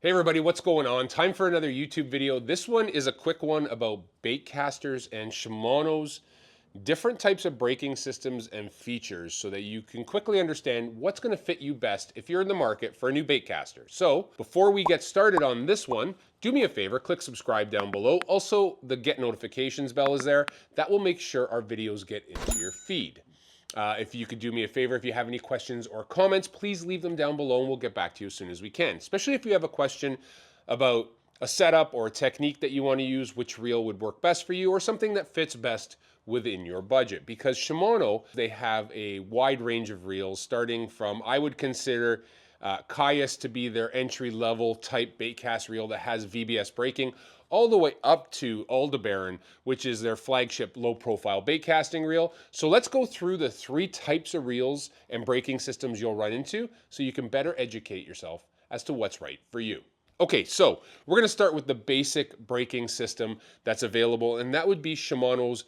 Hey everybody, what's going on? Time for another YouTube video. This one is a quick one about bait casters and Shimano'S different types of braking systems and features so that you can quickly understand what's going to fit you best if you're in the market for a new bait caster. So before we get started on this one, do me a favor, click subscribe down below. Also, the get notifications bell is there. That will make sure our videos get into your feed. If you could do me a favor, if you have any questions or comments, please leave them down below and we'll get back to you as soon as we can. Especially if you have a question about a setup or a technique that you want to use, which reel would work best for you, or something that fits best within your budget. Because Shimano, they have a wide range of reels starting from, I would consider Caius to be their entry-level type baitcast reel that has VBS braking, all the way up to Aldebaran, which is their flagship low-profile baitcasting reel. So let's go through the three types of reels and braking systems you'll run into so you can better educate yourself as to what's right for you. Okay, so we're going to start with the basic braking system that's available, and that would be Shimano's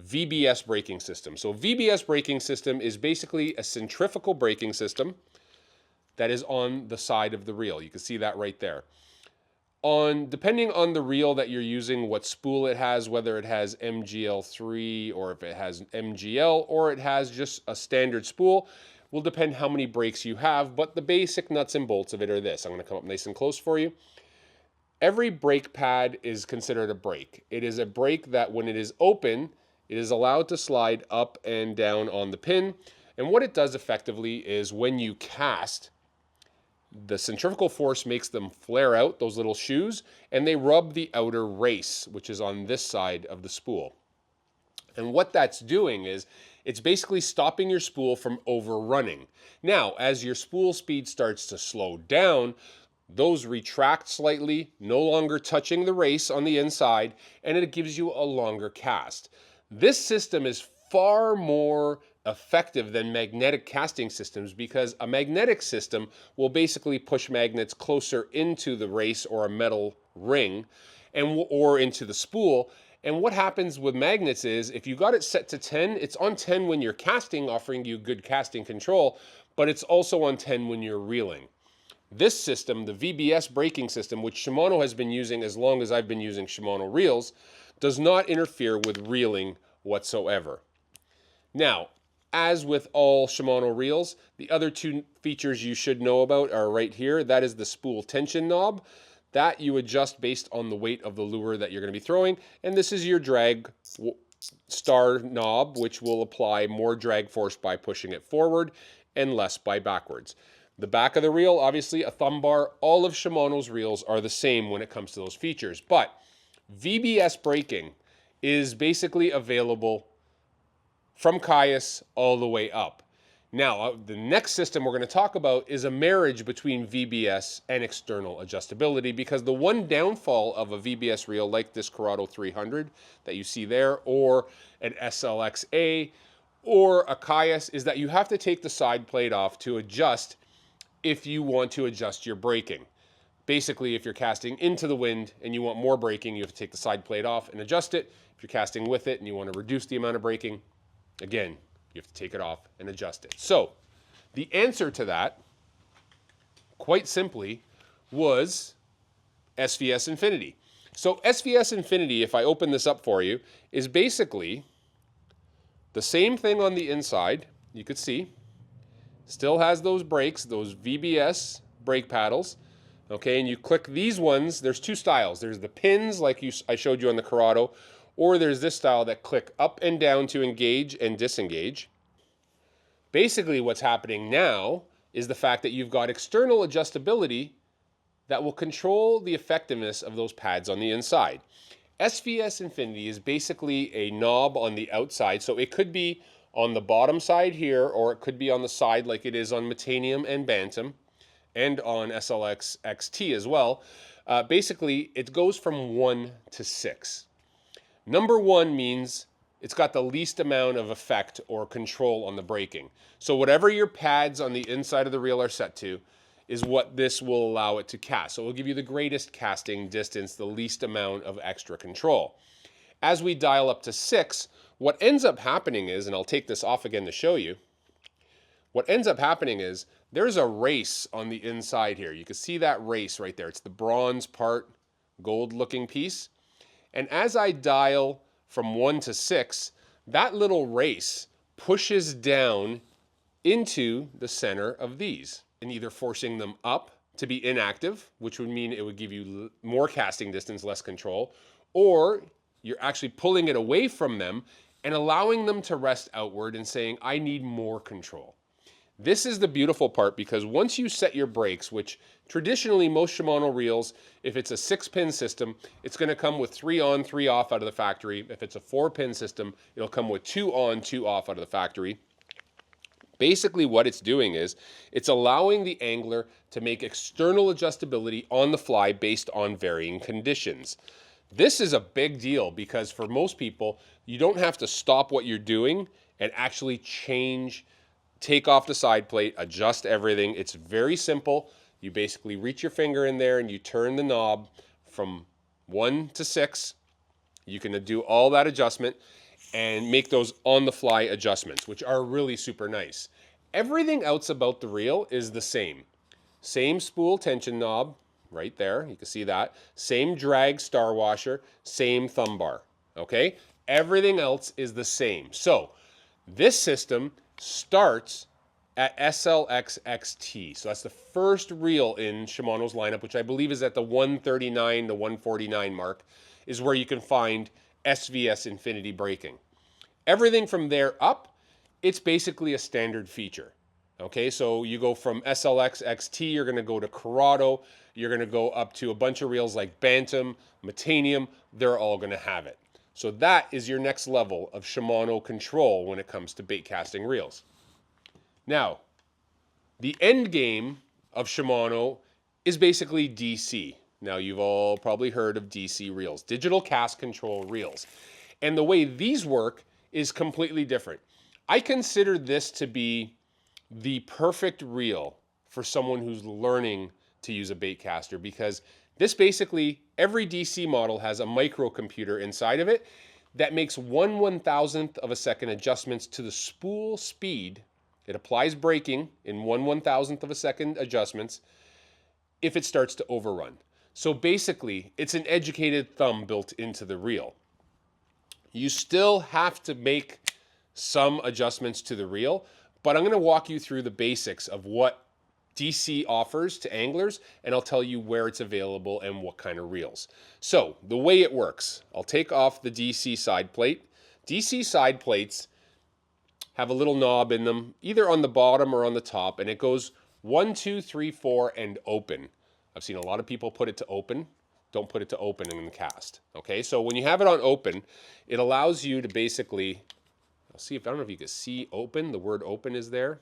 VBS braking system. So VBS braking system is basically a centrifugal braking system that is on the side of the reel. You can see that right there. Depending on the reel that you're using, what spool it has, whether it has MGL3 or if it has MGL or it has just a standard spool, will depend how many brakes you have, but the basic nuts and bolts of it are this. I'm going to come up nice and close for you. Every brake pad is considered a brake. It is a brake that when it is open, it is allowed to slide up and down on the pin. And what it does effectively is when you cast, the centrifugal force makes them flare out, those little shoes, and they rub the outer race, which is on this side of the spool. And what that's doing is it's basically stopping your spool from overrunning. Now, as your spool speed starts to slow down, those retract slightly, no longer touching the race on the inside, and it gives you a longer cast. This system is far more effective than magnetic casting systems because a magnetic system will basically push magnets closer into the race or a metal ring or into the spool. And what happens with magnets is if you got it set to 10, it's on 10 when you're casting, offering you good casting control, but it's also on 10 when you're reeling. This system, the VBS braking system, which Shimano has been using as long as I've been using Shimano reels, does not interfere with reeling whatsoever. Now, as with all Shimano reels, the other two features you should know about are right here. That is the spool tension knob. That you adjust based on the weight of the lure that you're going to be throwing. And this is your drag star knob, which will apply more drag force by pushing it forward and less by backwards. The back of the reel, obviously a thumb bar. All of Shimano's reels are the same when it comes to those features. But VBS braking is basically available from Caius all the way up. Now, the next system we're going to talk about is a marriage between VBS and external adjustability, because the one downfall of a VBS reel like this Corrado 300 that you see there, or an SLX-A, or a Caius, is that you have to take the side plate off to adjust if you want to adjust your braking. Basically, if you're casting into the wind and you want more braking, you have to take the side plate off and adjust it. If you're casting with it and you want to reduce the amount of braking, again, you have to take it off and adjust it. So the answer to that, quite simply, was SVS Infinity. So SVS Infinity, if I open this up for you, is basically the same thing on the inside. You could see, still has those brakes, those VBS brake paddles. Okay, and you click these ones. There's two styles. There's the pins like I showed you on the Corrado, or there's this style that click up and down to engage and disengage. Basically what's happening now is the fact that you've got external adjustability that will control the effectiveness of those pads on the inside. SVS Infinity is basically a knob on the outside, so it could be on the bottom side here, or it could be on the side like it is on Metanium and Bantam, and on SLX XT as well. Basically, it goes from 1 to 6. Number 1 means it's got the least amount of effect or control on the braking. So whatever your pads on the inside of the reel are set to is what this will allow it to cast. So it will give you the greatest casting distance, the least amount of extra control. As we dial up to 6, what ends up happening is, and I'll take this off again to show you, what ends up happening is there's a race on the inside here. You can see that race right there. It's the bronze part, gold looking piece. And as I dial from 1 to 6, that little race pushes down into the center of these and either forcing them up to be inactive, which would mean it would give you more casting distance, less control, or you're actually pulling it away from them and allowing them to rest outward and saying, I need more control. This is the beautiful part, because once you set your brakes, which traditionally most Shimano reels, if it's a 6-pin system, it's going to come with 3 on, 3 off out of the factory. If it's a 4-pin system, it'll come with 2 on, 2 off out of the factory. Basically what it's doing is it's allowing the angler to make external adjustability on the fly based on varying conditions. This is a big deal because for most people, you don't have to stop what you're doing and actually change, take off the side plate, adjust everything. It's very simple. You basically reach your finger in there and you turn the knob from 1 to 6. You can do all that adjustment and make those on-the-fly adjustments, which are really super nice. Everything else about the reel is the same. Same spool tension knob right there, you can see that. Same drag star washer, same thumb bar, okay? Everything else is the same. So this system starts at SLX XT. So that's the first reel in Shimano's lineup, which I believe is at the 139 to 149 mark, is where you can find SVS Infinity braking. Everything from there up, it's basically a standard feature. Okay, so you go from SLX XT, you're going to go to Corrado, you're going to go up to a bunch of reels like Bantam, Metanium, they're all going to have it. So that is your next level of Shimano control when it comes to bait casting reels. Now, the end game of Shimano is basically DC. Now, you've all probably heard of DC reels, digital cast control reels. And the way these work is completely different. I consider this to be the perfect reel for someone who's learning to use a bait caster, because this basically, every DC model has a microcomputer inside of it that makes 1/1000th of a second adjustments to the spool speed. It applies braking in 1/1000th of a second adjustments if it starts to overrun. So basically, it's an educated thumb built into the reel. You still have to make some adjustments to the reel, but I'm going to walk you through the basics of what DC offers to anglers, and I'll tell you where it's available and what kind of reels. So the way it works, I'll take off the DC side plate. DC side plates have a little knob in them, either on the bottom or on the top, and it goes 1, 2, 3, 4, and open. I've seen a lot of people put it to open. Don't put it to open in the cast. Okay, so when you have it on open, it allows you to basically, I'll see if, I don't know if you can see open, the word open is there.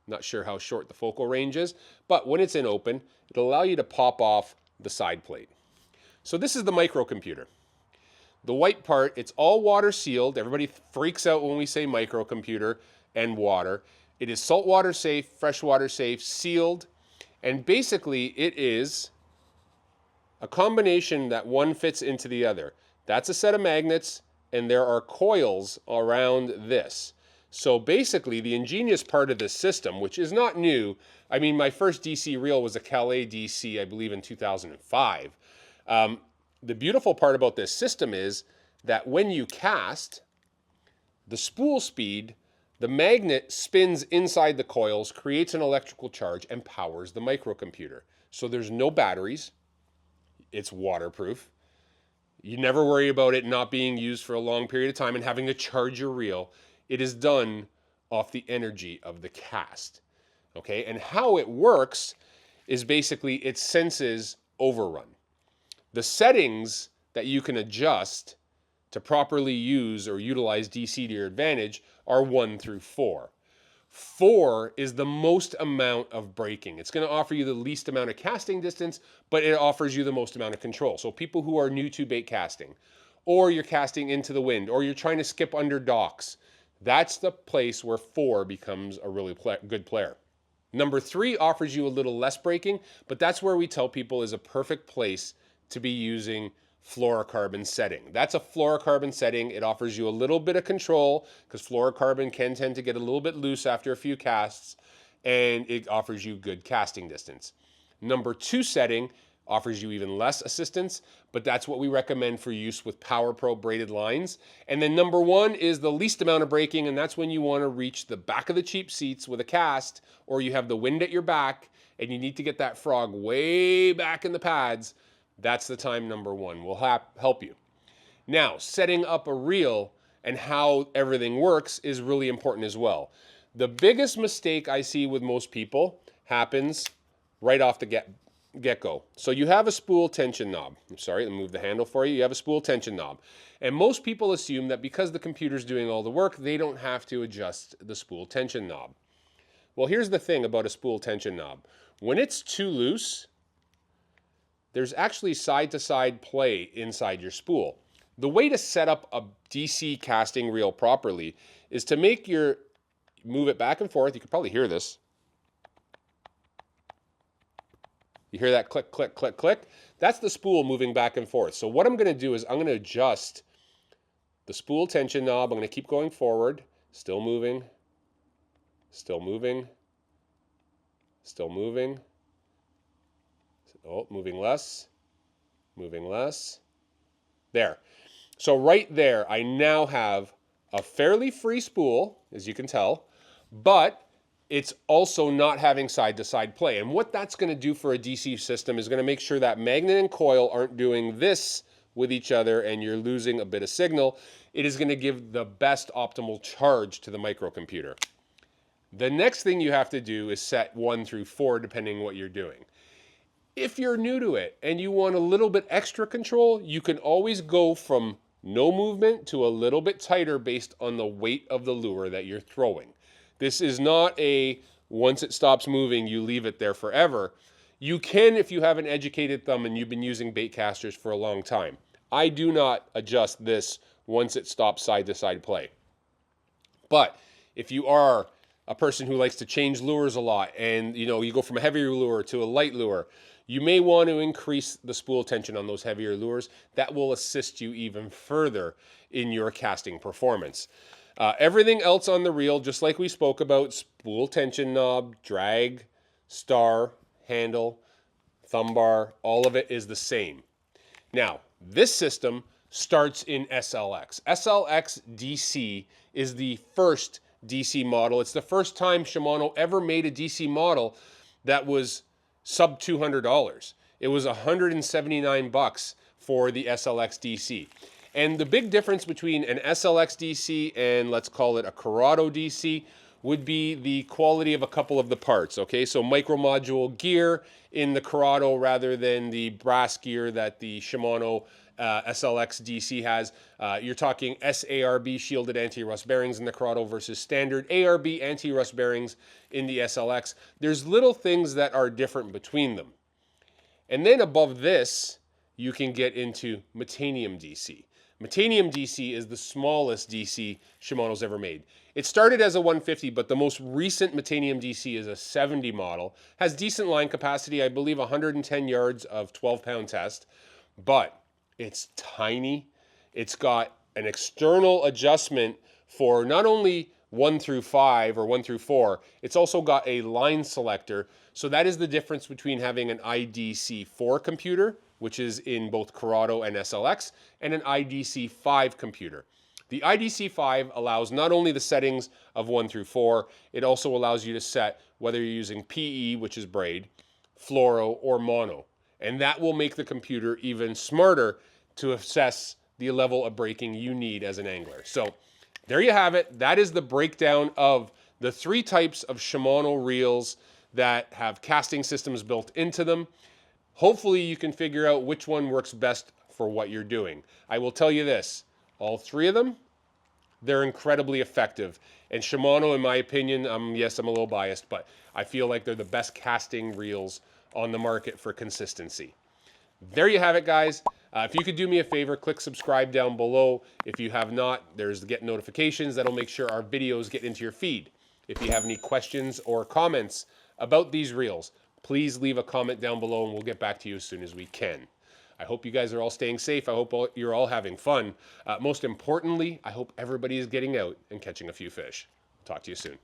Not sure how short the focal range is, but when it's in open, it'll allow you to pop off the side plate. So this is the microcomputer. The white part, it's all water sealed. Everybody freaks out when we say microcomputer and water. It is saltwater safe, freshwater safe, sealed, and basically it is a combination that one fits into the other. That's a set of magnets, and there are coils around this. So basically, the ingenious part of this system, which is not new, I mean, my first DC reel was a Calais DC, I believe in 2005. The beautiful part about this system is that when you cast, the spool speed, the magnet spins inside the coils, creates an electrical charge, and powers the microcomputer. So there's no batteries. It's waterproof. You never worry about it not being used for a long period of time and having to charge your reel. It is done off the energy of the cast. Okay, and how it works is basically it senses overrun. The settings that you can adjust to properly use or utilize DC to your advantage are 1 through 4. 4 is the most amount of braking. It's going to offer you the least amount of casting distance, but it offers you the most amount of control. So people who are new to bait casting, or you're casting into the wind, or you're trying to skip under docks, that's the place where 4 becomes a really good player. Number 3 offers you a little less braking, but that's where we tell people is a perfect place to be using fluorocarbon setting. That's a fluorocarbon setting. It offers you a little bit of control because fluorocarbon can tend to get a little bit loose after a few casts, and it offers you good casting distance. Number 2 setting offers you even less assistance, but that's what we recommend for use with Power Pro braided lines. And then number 1 is the least amount of braking, and that's when you want to reach the back of the cheap seats with a cast, or you have the wind at your back and you need to get that frog way back in the pads. That's the time number 1 will help you. Now, setting up a reel and how everything works is really important as well. The biggest mistake I see with most people happens right off the get-go. So you have a spool tension knob. I'm sorry, let me move the handle for you. You have a spool tension knob. And most people assume that because the computer's doing all the work, they don't have to adjust the spool tension knob. Well, here's the thing about a spool tension knob. When it's too loose, there's actually side-to-side play inside your spool. The way to set up a DC casting reel properly is to move it back and forth. You can probably hear this. You hear that click, click, click, click? That's the spool moving back and forth. So what I'm going to do is I'm going to adjust the spool tension knob. I'm going to keep going forward, still moving, still moving, still moving. Oh, moving less, moving less. There. So right there, I now have a fairly free spool, as you can tell, but it's also not having side-to-side play. And what that's going to do for a DC system is going to make sure that magnet and coil aren't doing this with each other and you're losing a bit of signal. It is going to give the best optimal charge to the microcomputer. The next thing you have to do is set 1 through 4, depending on what you're doing. If you're new to it and you want a little bit extra control, you can always go from no movement to a little bit tighter based on the weight of the lure that you're throwing. This is not a once it stops moving, you leave it there forever. You can if you have an educated thumb and you've been using bait casters for a long time. I do not adjust this once it stops side-to-side play. But if you are a person who likes to change lures a lot and you go from a heavier lure to a light lure, you may want to increase the spool tension on those heavier lures. That will assist you even further in your casting performance. Everything else on the reel, just like we spoke about, spool tension knob, drag, star, handle, thumb bar, all of it is the same. Now, this system starts in SLX. SLX DC is the first DC model. It's the first time Shimano ever made a DC model that was sub $200. It was $179 for the SLX DC. And the big difference between an SLX DC and let's call it a Corrado DC would be the quality of a couple of the parts, okay? So micro module gear in the Corrado rather than the brass gear that the Shimano SLX DC has. You're talking SARB shielded anti-rust bearings in the Corrado versus standard ARB anti-rust bearings in the SLX. There's little things that are different between them. And then above this, you can get into Metanium DC. Metanium DC is the smallest DC Shimano's ever made. It started as a 150, but the most recent Metanium DC is a 70 model. Has decent line capacity, I believe 110 yards of 12-pound test, but it's tiny. It's got an external adjustment for not only 1 through 5 or 1 through 4, it's also got a line selector. So that is the difference between having an IDC4 computer, which is in both Corrado and SLX, and an IDC5 computer. The IDC5 allows not only the settings of 1 through 4, it also allows you to set whether you're using PE, which is braid, fluoro, or mono. And that will make the computer even smarter to assess the level of braking you need as an angler. So there you have it. That is the breakdown of the 3 types of Shimano reels that have casting systems built into them. Hopefully you can figure out which one works best for what you're doing. I will tell you this, all 3 of them, they're incredibly effective. And Shimano, in my opinion, yes, I'm a little biased, but I feel like they're the best casting reels on the market for consistency. There you have it, guys. If you could do me a favor, click subscribe down below. If you have not, there's the get notifications. That'll make sure our videos get into your feed. If you have any questions or comments about these reels, please leave a comment down below and we'll get back to you as soon as we can. I hope you guys are all staying safe. I hope you're all having fun. Most importantly, I hope everybody is getting out and catching a few fish. Talk to you soon.